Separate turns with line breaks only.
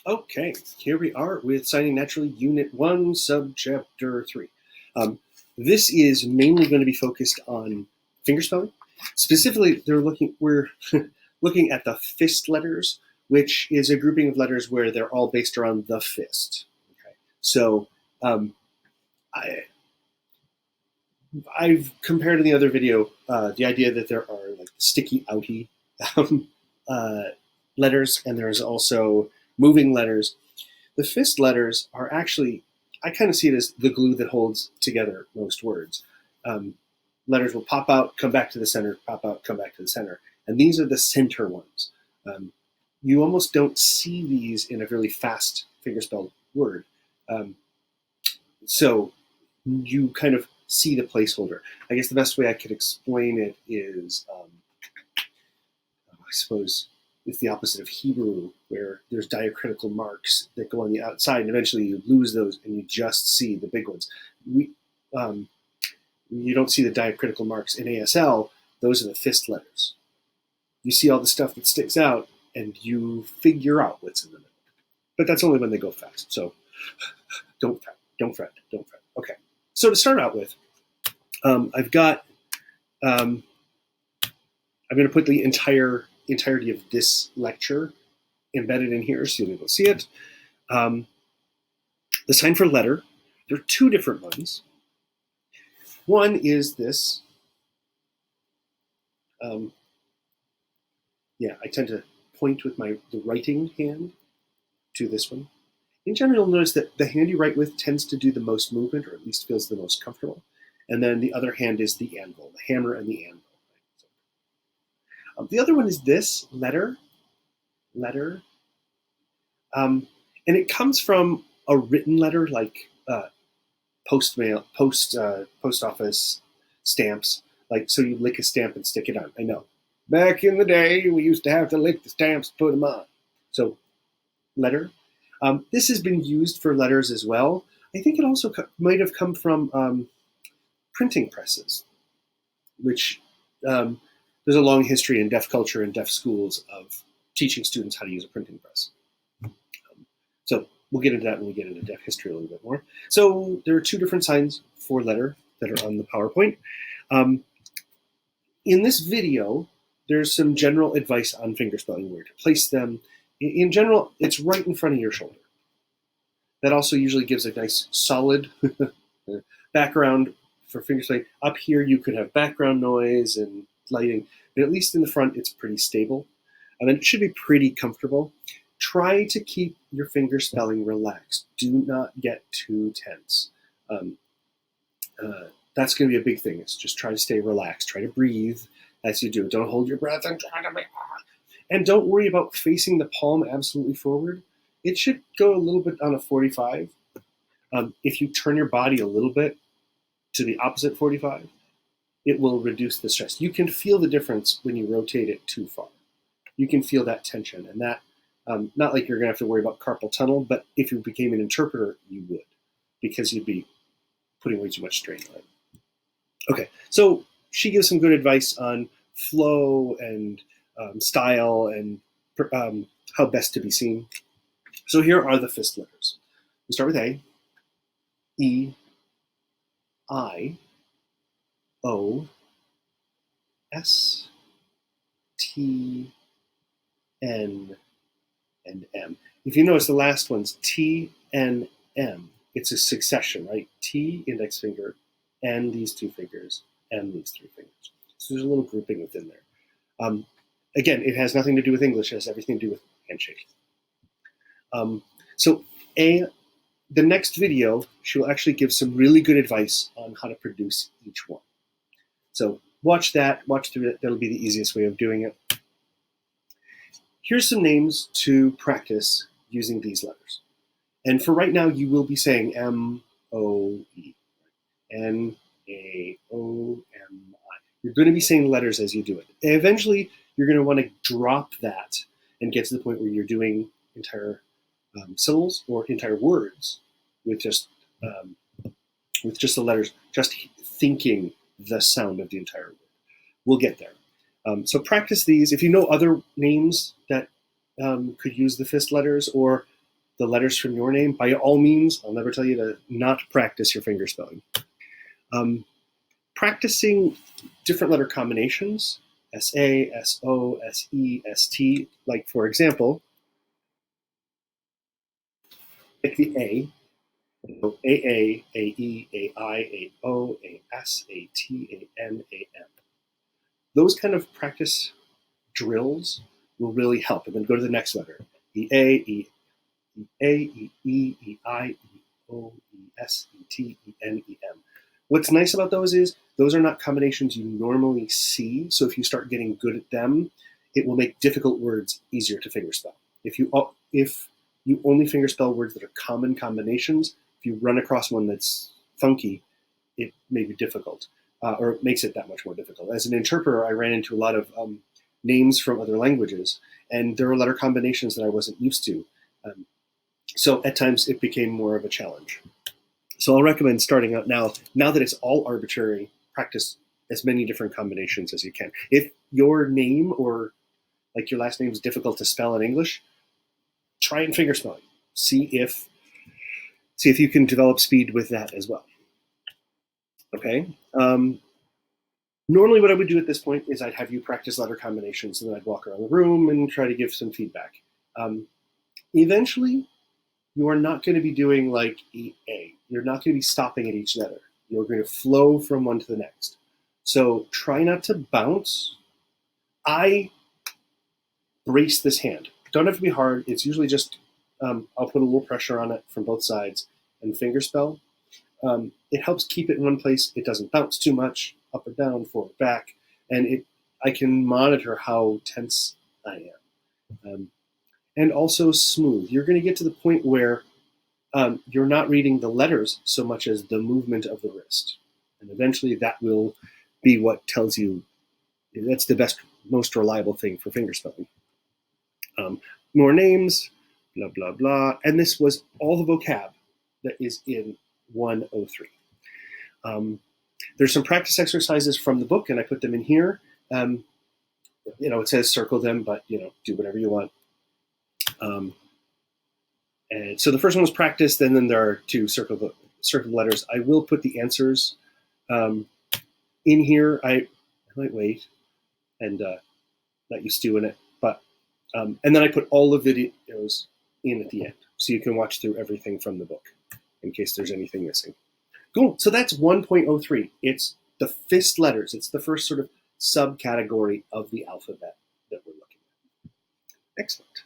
Okay, here we are with Signing Naturally, Unit 1, Subchapter 3. This is mainly going to be focused on fingerspelling. Specifically, we're looking at the fist letters, which is a grouping of letters where they're all based around the fist. Okay, so I've compared in the other video the idea that there are like sticky outy letters, and there's also moving letters. The fist letters are actually, I kind of see it as the glue that holds together most words. Letters will pop out, come back to the center, pop out, come back to the center. And these are the center ones. You almost don't see these in a really fast fingerspelled word. So you kind of see the placeholder. I guess the best way I could explain it is, I suppose, it's the opposite of Hebrew, where there's diacritical marks that go on the outside, and eventually you lose those and you just see the big ones. You don't see the diacritical marks in ASL. Those are the fist letters. You see all the stuff that sticks out, and you figure out what's in the middle. But that's only when they go fast. So don't fret, don't fret, don't fret. Okay. So to start out with, I've got, I'm going to put the entirety of this lecture embedded in here so you'll be able to see it. The sign for letter, there are two different ones. One is this. I tend to point with the writing hand to this one. In general, you'll notice that the hand you write with tends to do the most movement, or at least feels the most comfortable. And then the other hand is the anvil, the hammer and the anvil. The other one is this, letter. And it comes from a written letter, like post office stamps. Like, so you lick a stamp and stick it on. I know. Back in the day, we used to have to lick the stamps, put them on. So, letter. This has been used for letters as well. I think it also might have come from printing presses, which there's a long history in deaf culture and deaf schools of teaching students how to use a printing press. So we'll get into that when we get into deaf history a little bit more. So there are two different signs for letter that are on the PowerPoint. In this video, there's some general advice on fingerspelling, where to place them. In general, it's right in front of your shoulder. That also usually gives a nice solid background for fingerspelling. Up here, you could have background noise and lighting, but at least in the front, it's pretty stable. And it should be pretty comfortable. Try to keep your fingerspelling relaxed. Do not get too tense. That's going to be a big thing. It's just try to stay relaxed. Try to breathe as you do it. Don't hold your breath and try to be. And don't worry about facing the palm absolutely forward. It should go a little bit on a 45. If you turn your body a little bit to the opposite 45, it will reduce the stress. You can feel the difference when you rotate it too far. You can feel that tension, and that, not like you're going to have to worry about carpal tunnel, but if you became an interpreter, you would, because you'd be putting way too much strain on it. Okay, so she gives some good advice on flow and style and how best to be seen. So here are the fist letters. We start with A, E, I, O, S, T, N, and M. If you notice the last one's T, N, M. It's a succession, right? T, index finger, N, these two fingers, M, these three fingers. So there's a little grouping within there. Again, it has nothing to do with English. It has everything to do with handshake. The next video, she will actually give some really good advice on how to produce each one. So watch that, watch through it. That'll be the easiest way of doing it. Here's some names to practice using these letters. And for right now, you will be saying M-O-E, N-A-O-M-I. You're going to be saying letters as you do it. Eventually, you're going to want to drop that and get to the point where you're doing entire syllables or entire words with just the letters, just thinking the sound of the entire word. We'll get there. So practice these. If you know other names that could use the fist letters, or the letters from your name, by all means, I'll never tell you to not practice your fingerspelling. Practicing different letter combinations, SA, SO, SE, ST, like for example, like the A, AA, AE, AI, AO, AS, AT, AN, AM. Those kind of practice drills will really help. And then go to the next letter. EA, EI, EO, ES, ET, EN, EM. What's nice about those is those are not combinations you normally see. So if you start getting good at them, it will make difficult words easier to fingerspell. If you only fingerspell words that are common combinations, if you run across one that's funky, it may be difficult, or it makes it that much more difficult. As an interpreter, I ran into a lot of names from other languages, and there were letter combinations that I wasn't used to. So at times it became more of a challenge. So I'll recommend starting out now that it's all arbitrary, practice as many different combinations as you can. If your name or like your last name is difficult to spell in English, try and fingerspelling. See if you can develop speed with that as well. Okay. Normally what I would do at this point is I'd have you practice letter combinations, and then I'd walk around the room and try to give some feedback. Eventually, you are not going to be doing like EA. You're not going to be stopping at each letter. You're going to flow from one to the next. So try not to bounce. I brace this hand. Don't have to be hard. It's usually just, I'll put a little pressure on it from both sides and fingerspell. It helps keep it in one place. It doesn't bounce too much, up or down, forward, back. And I can monitor how tense I am. And also smooth. You're going to get to the point where you're not reading the letters so much as the movement of the wrist. And eventually that will be what tells you that's the best, most reliable thing for fingerspelling. More names, blah, blah, blah. And this was all the vocab that is in 103. There's some practice exercises from the book, and I put them in here. It says circle them, but, do whatever you want. And so the first one was practice, and then there are two circle letters. I will put the answers in here. I might wait and let you stew in it. But and then I put all the videos in at the end, so you can watch through everything from the book in case there's anything missing. Cool. So that's 1.03. It's the fist letters. It's the first sort of subcategory of the alphabet that we're looking at. Excellent.